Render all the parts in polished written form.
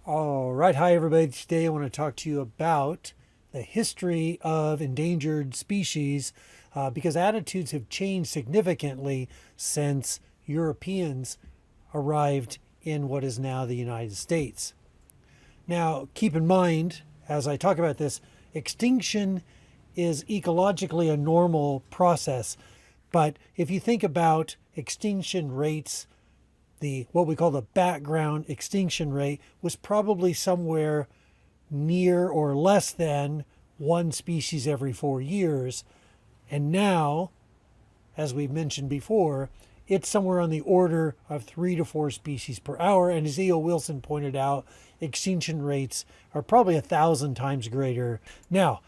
All right. Hi, everybody. Today I want to talk to you about the history of endangered species because attitudes have changed significantly since Europeans arrived in what is now the United States. Now, keep in mind, as I talk about this, extinction is ecologically a normal process. But if you think about extinction rates, the what we call the background extinction rate was probably somewhere near or less than one species every 4 years. And now, as we've mentioned before, it's somewhere on the order of 3 to 4 species per hour. And as E.O. Wilson pointed out, extinction rates are probably 1,000 times greater. Now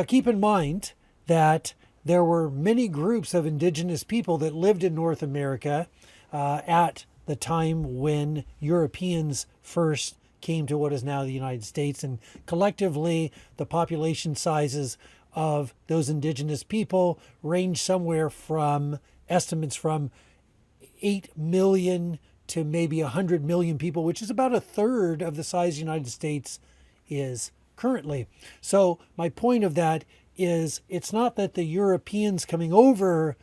keep in mind that there were many groups of indigenous people that lived in North America at the time when Europeans first came to what is now the United States. And collectively, the population sizes of those indigenous people range somewhere from estimates from 8 million to maybe 100 million people, which is about a third of the size the United States is currently. So my point of that is it's not that the Europeans coming over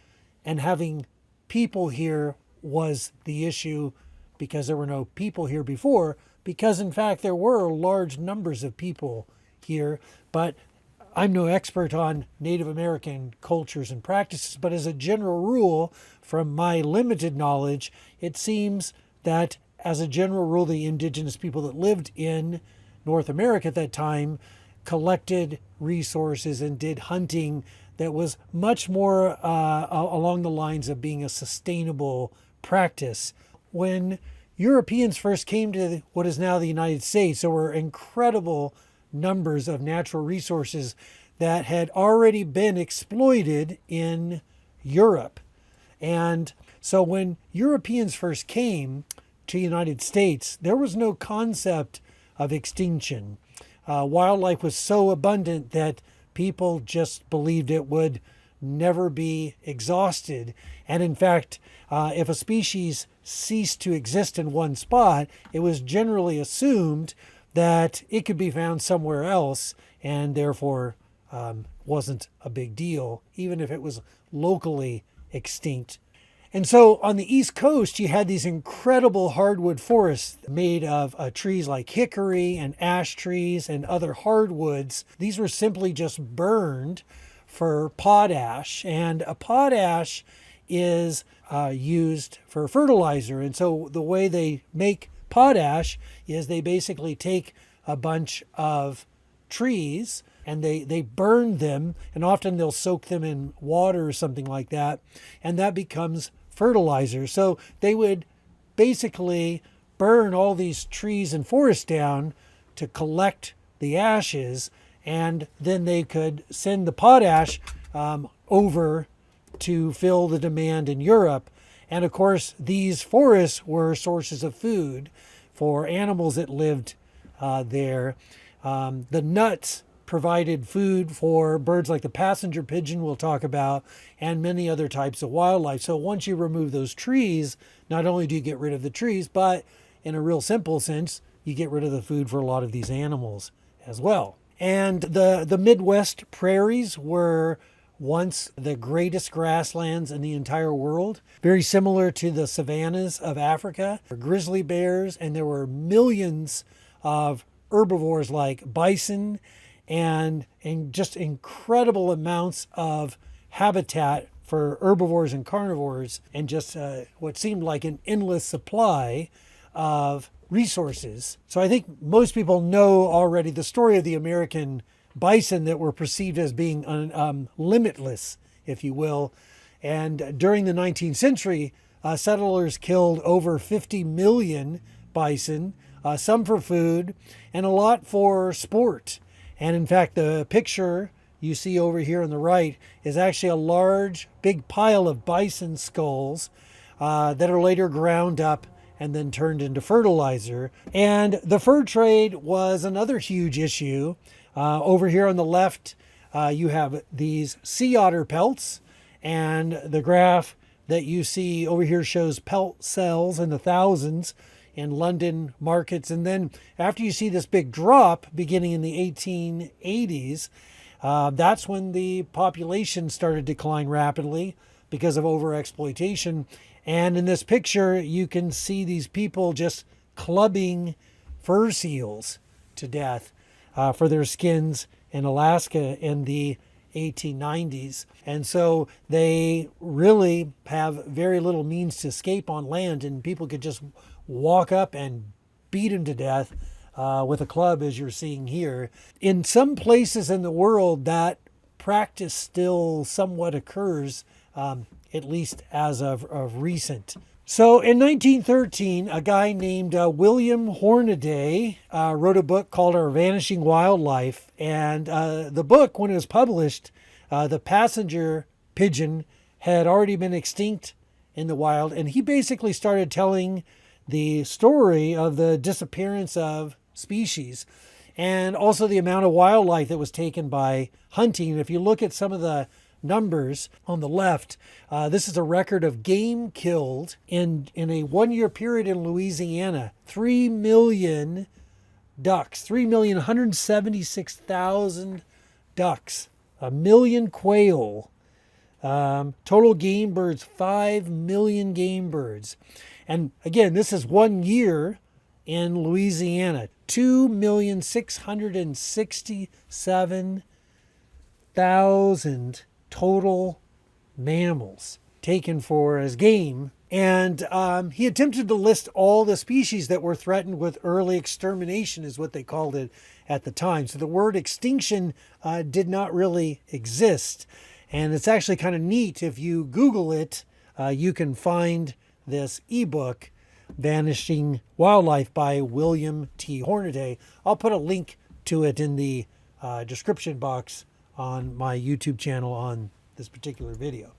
and having people here was the issue because there were no people here before, because in fact there were large numbers of people here. But I'm no expert on Native American cultures and practices, but as a general rule, from my limited knowledge, it seems that as a general rule, the indigenous people that lived in North America at that time collected resources and did hunting that was much more along the lines of being a sustainable practice. When Europeans first came to what is now the United States, there were incredible numbers of natural resources that had already been exploited in Europe. And so when Europeans first came to the United States, there was no concept of extinction. Wildlife was so abundant that people just believed it would never be exhausted. And in fact, if a species ceased to exist in one spot, it was generally assumed that it could be found somewhere else and therefore wasn't a big deal, even if it was locally extinct. And so on the East Coast, you had these incredible hardwood forests made of trees like hickory and ash trees and other hardwoods. These were simply just burned for potash, and a potash is used for fertilizer. And so the way they make potash is they basically take a bunch of trees and they burn them, and often they'll soak them in water or something like that, and that becomes fertilizer. So they would basically burn all these trees and forests down to collect the ashes, and then they could send the potash over to fill the demand in Europe. And of course, these forests were sources of food for animals that lived there. The nuts provided food for birds like the passenger pigeon we'll talk about, and many other types of wildlife. So once you remove those trees, not only do you get rid of the trees, but in a real simple sense, you get rid of the food for a lot of these animals as well. And the Midwest prairies were once the greatest grasslands in the entire world, very similar to the savannas of Africa. There were grizzly bears, and there were millions of herbivores like bison and just incredible amounts of habitat for herbivores and carnivores, and just what seemed like an endless supply of resources. So I think most people know already the story of the American bison that were perceived as being limitless, if you will. And during the 19th century, settlers killed over 50 million bison, some for food and a lot for sport. And in fact, the picture you see over here on the right is actually a large, big pile of bison skulls that are later ground up and then turned into fertilizer. And the fur trade was another huge issue. Over here on the left, you have these sea otter pelts, and the graph that you see over here shows pelt cells in the thousands in London markets. And then after you see this big drop beginning in the 1880s, that's when the population started to decline rapidly because of overexploitation. And in this picture, you can see these people just clubbing fur seals to death for their skins in Alaska in the 1890s. And so they really have very little means to escape on land, and people could just walk up and beat them to death with a club, as you're seeing here. In some places in the world, that practice still somewhat occurs, at least as of recent. So in 1913, a guy named William Hornaday wrote a book called Our Vanishing Wildlife. And the book, when it was published, the passenger pigeon had already been extinct in the wild. And he basically started telling the story of the disappearance of species and also the amount of wildlife that was taken by hunting. If you look at some of the numbers on the left, this is a record of game killed in a 1-year period in Louisiana. 3 million ducks, 3,176,000 ducks, 1 million quail, total game birds, 5 million game birds. And again, this is 1 year in Louisiana. 2,667,000 total mammals taken for as game. And he attempted to list all the species that were threatened with early extermination, is what they called it at the time. So the word extinction did not really exist. And it's actually kind of neat. If you Google it, you can find this ebook, Vanishing Wildlife by William T. Hornaday. I'll put a link to it in the description box on my YouTube channel on this particular video.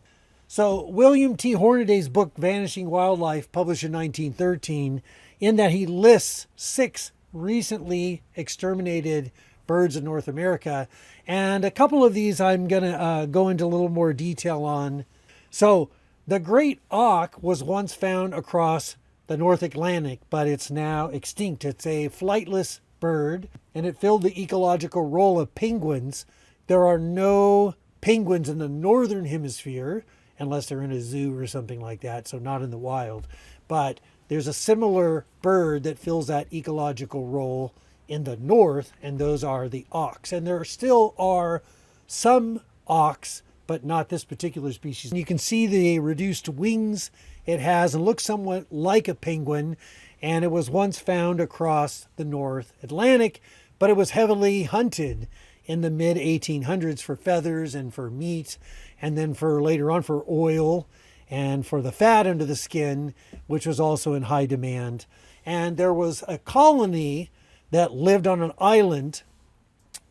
So William T. Hornaday's book, Vanishing Wildlife, published in 1913, in that he lists 6 recently exterminated birds in North America. And a couple of these I'm going to go into a little more detail on. So the great auk was once found across the North Atlantic, but it's now extinct. It's a flightless bird, and it filled the ecological role of penguins. There are no penguins in the northern hemisphere, unless they're in a zoo or something like that, so not in the wild. But there's a similar bird that fills that ecological role in the north, and those are the auks. And there still are some auks, but not this particular species. You can see the reduced wings it has and looks somewhat like a penguin, and it was once found across the North Atlantic, but it was heavily hunted in the mid-1800s for feathers and for meat, and then for later on for oil and for the fat under the skin, which was also in high demand. And there was a colony that lived on an island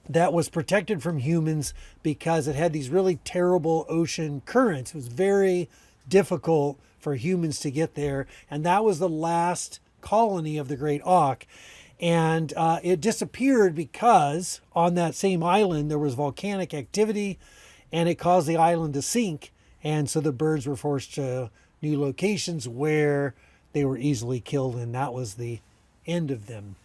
that was protected from humans because it had these really terrible ocean currents. It was very difficult for humans to get there, and that was the last colony of the great auk. And it disappeared because on that same island there was volcanic activity, and it caused the island to sink, and so the birds were forced to new locations where they were easily killed, and that was the end of them.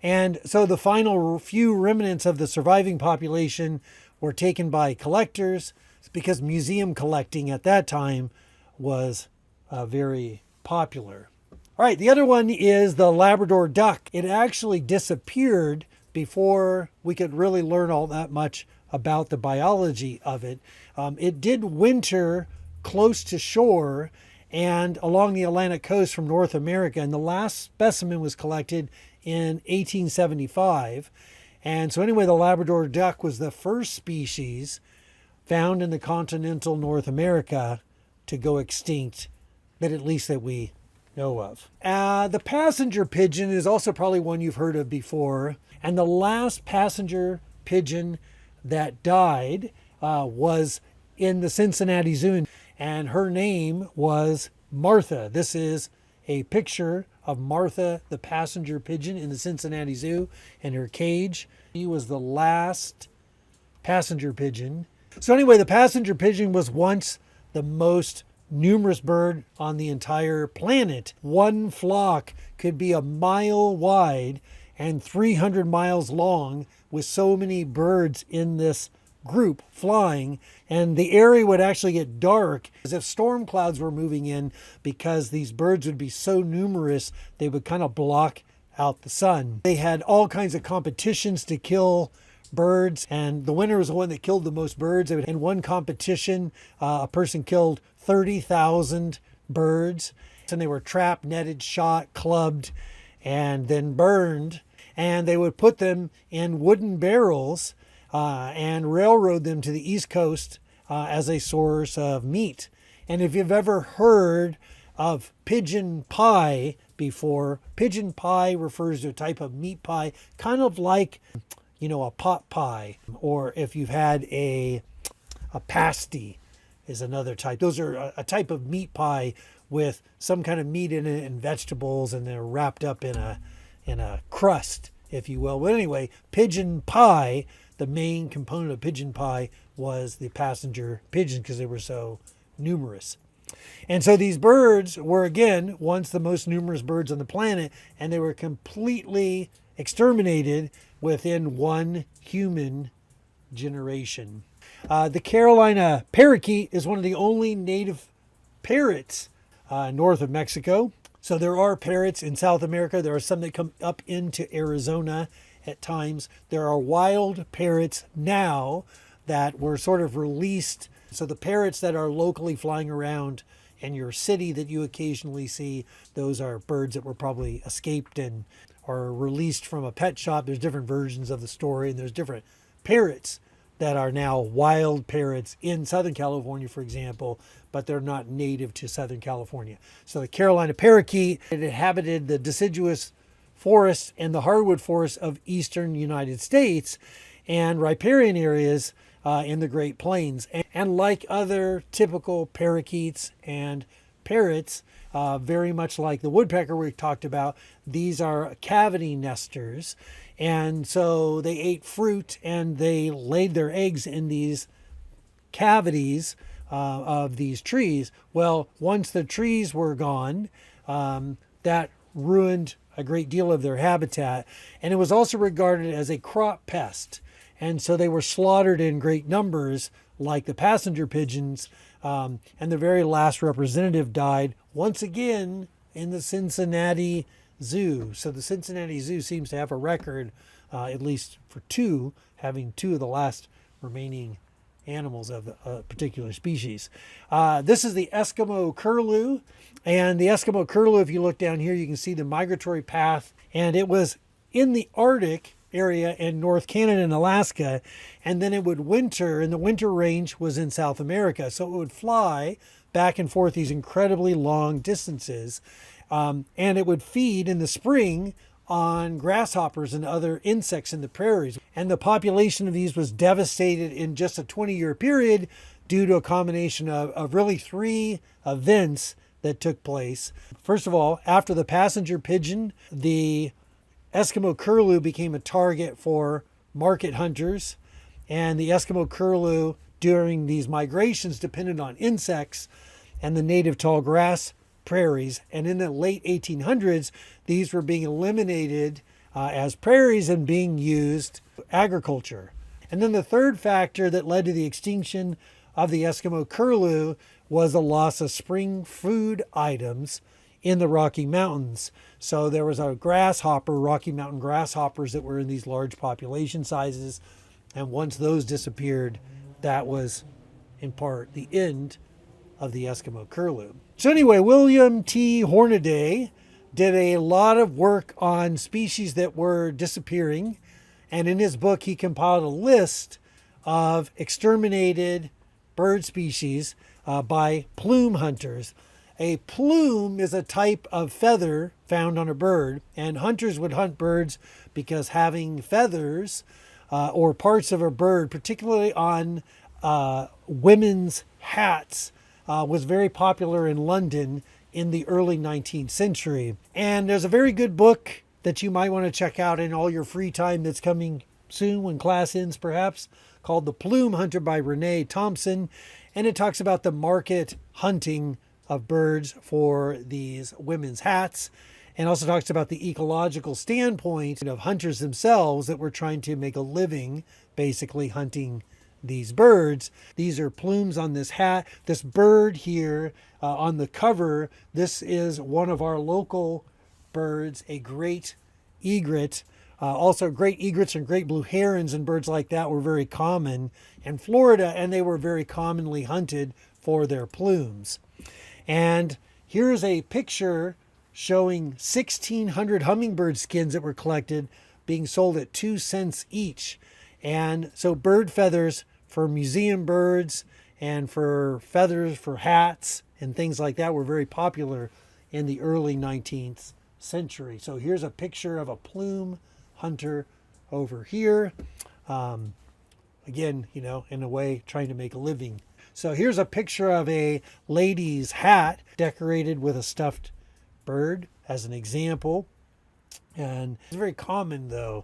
And so the final few remnants of the surviving population were taken by collectors, because museum collecting at that time was very popular. All right, the other one is the Labrador duck. It actually disappeared before we could really learn all that much about the biology of it. It did winter close to shore and along the Atlantic coast from North America, and the last specimen was collected in 1875. And so anyway, the Labrador duck was the first species found in the continental North America to go extinct, but at least that we know of. The passenger pigeon is also probably one you've heard of before. And the last passenger pigeon that died was in the Cincinnati Zoo. And her name was Martha. This is a picture of Martha, the passenger pigeon in the Cincinnati Zoo in her cage. She was the last passenger pigeon. So anyway, the passenger pigeon was once the most numerous bird on the entire planet. One flock could be a mile wide and 300 miles long, with so many birds in this group flying, and the area would actually get dark as if storm clouds were moving in, because these birds would be so numerous they would kind of block out the sun. They had all kinds of competitions to kill birds, and the winner was the one that killed the most birds. In one competition, a person killed 30,000 birds, and they were trapped, netted, shot, clubbed, and then burned. And they would put them in wooden barrels and railroad them to the East Coast as a source of meat. And if you've ever heard of pigeon pie before, pigeon pie refers to a type of meat pie, kind of like, a pot pie, or if you've had a pasty is another type. Those are a type of meat pie with some kind of meat in it and vegetables, and they're wrapped up in a crust, if you will. But anyway, pigeon pie, the main component of pigeon pie was the passenger pigeons, because they were so numerous. And so these birds were, again, once the most numerous birds on the planet, and they were completely exterminated within one human generation. The Carolina parakeet is one of the only native parrots north of Mexico. So there are parrots in South America. There are some that come up into Arizona at times. There are wild parrots now that were sort of released. So the parrots that are locally flying around in your city that you occasionally see, those are birds that were probably escaped and are released from a pet shop. There's different versions of the story, and there's different parrots that are now wild parrots in Southern California, for example, but they're not native to Southern California. So the Carolina parakeet, it inhabited the deciduous forests and the hardwood forests of eastern United States and riparian areas in the Great Plains. And like other typical parakeets and parrots, very much like the woodpecker we talked about, these are cavity nesters. And so they ate fruit and they laid their eggs in these cavities of these trees. Well, once the trees were gone, that ruined a great deal of their habitat. And it was also regarded as a crop pest. And so they were slaughtered in great numbers, like the passenger pigeons. And the very last representative died once again in the Cincinnati Zoo. So the Cincinnati Zoo seems to have a record, at least for having two of the last remaining animals of a particular species. This is the Eskimo curlew. And the Eskimo curlew, if you look down here, you can see the migratory path. And it was in the Arctic area in North Canada and Alaska, and then it would winter, and the winter range was in South America. So it would fly back and forth these incredibly long distances, and it would feed in the spring on grasshoppers and other insects in the prairies. And the population of these was devastated in just a 20-year period due to a combination of really three events that took place. First of all, after the passenger pigeon, the Eskimo curlew became a target for market hunters, and the Eskimo curlew during these migrations depended on insects and the native tall grass prairies. And in the late 1800s, these were being eliminated as prairies and being used for agriculture. And then the third factor that led to the extinction of the Eskimo curlew was the loss of spring food items in the Rocky Mountains. So there was a grasshopper, Rocky Mountain grasshoppers, that were in these large population sizes. And once those disappeared, that was in part the end of the Eskimo curlew. So anyway, William T. Hornaday did a lot of work on species that were disappearing. And in his book, he compiled a list of exterminated bird species by plume hunters. A plume is a type of feather found on a bird, and hunters would hunt birds because having feathers or parts of a bird, particularly on women's hats, was very popular in London in the early 19th century. And there's a very good book that you might want to check out in all your free time that's coming soon when class ends perhaps, called The Plume Hunter by Renee Thompson. And it talks about the market hunting of birds for these women's hats, and also talks about the ecological standpoint of hunters themselves that were trying to make a living basically hunting these birds. These are plumes on this hat. This bird here on the cover, this is one of our local birds, a great egret. Also, great egrets and great blue herons and birds like that were very common in Florida, and they were very commonly hunted for their plumes. And here's a picture showing 1,600 hummingbird skins that were collected being sold at 2 cents each. And so bird feathers for museum birds and for feathers for hats and things like that were very popular in the early 19th century. So here's a picture of a plume hunter over here. Again, in a way, trying to make a living. So here's a picture of a lady's hat decorated with a stuffed bird as an example. And it's very common, though,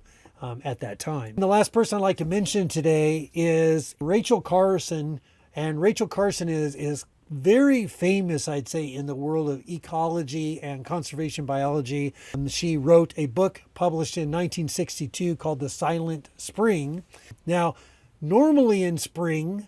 at that time. And the last person I'd like to mention today is Rachel Carson. And Rachel Carson is very famous, I'd say, in the world of ecology and conservation biology. She wrote a book published in 1962 called The Silent Spring. Now, normally in spring,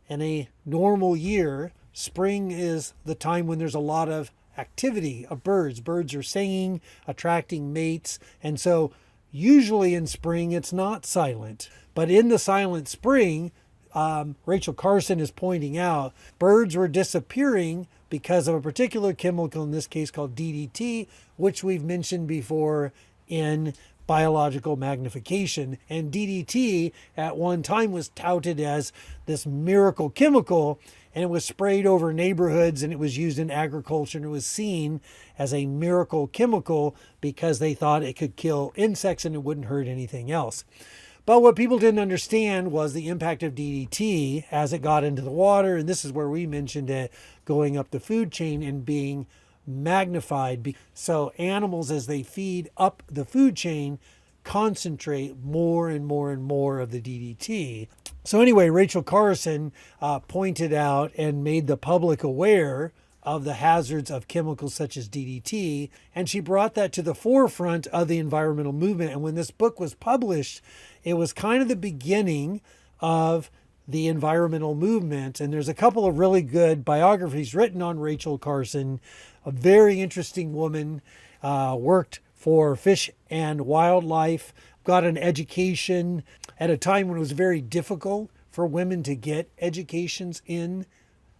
in a normal year, spring is the time when there's a lot of activity of birds. Birds are singing, attracting mates, and so usually in spring it's not silent. But in the silent spring, Rachel Carson is pointing out birds were disappearing because of a particular chemical, in this case called DDT, which we've mentioned before in biological magnification. And DDT at one time was touted as this miracle chemical, and it was sprayed over neighborhoods, and it was used in agriculture, and it was seen as a miracle chemical because they thought it could kill insects and it wouldn't hurt anything else. But what people didn't understand was the impact of DDT as it got into the water, and this is where we mentioned it going up the food chain and being magnified. So animals, as they feed up the food chain, concentrate more and more and more of the DDT. So anyway, Rachel Carson pointed out and made the public aware of the hazards of chemicals such as DDT, and she brought that to the forefront of the environmental movement. And when this book was published, it was kind of the beginning of the environmental movement. And there's a couple of really good biographies written on Rachel Carson, a very interesting woman, worked for Fish and Wildlife, got an education at a time when it was very difficult for women to get educations in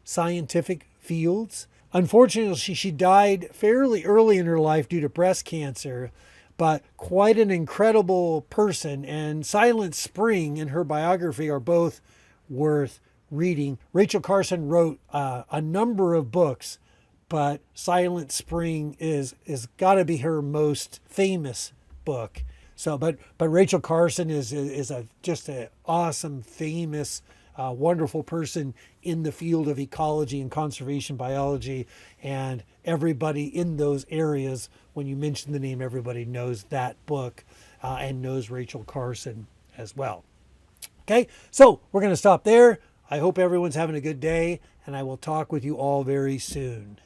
scientific fields. Unfortunately, she died fairly early in her life due to breast cancer, but quite an incredible person. And Silent Spring and her biography are both worth reading. Rachel Carson wrote a number of books, but Silent Spring is got to be her most famous book. So, but Rachel Carson is just an awesome, famous, wonderful person in the field of ecology and conservation biology, and everybody in those areas, when you mention the name, everybody knows that book and knows Rachel Carson as well. Okay, so we're going to stop there. I hope everyone's having a good day, and I will talk with you all very soon.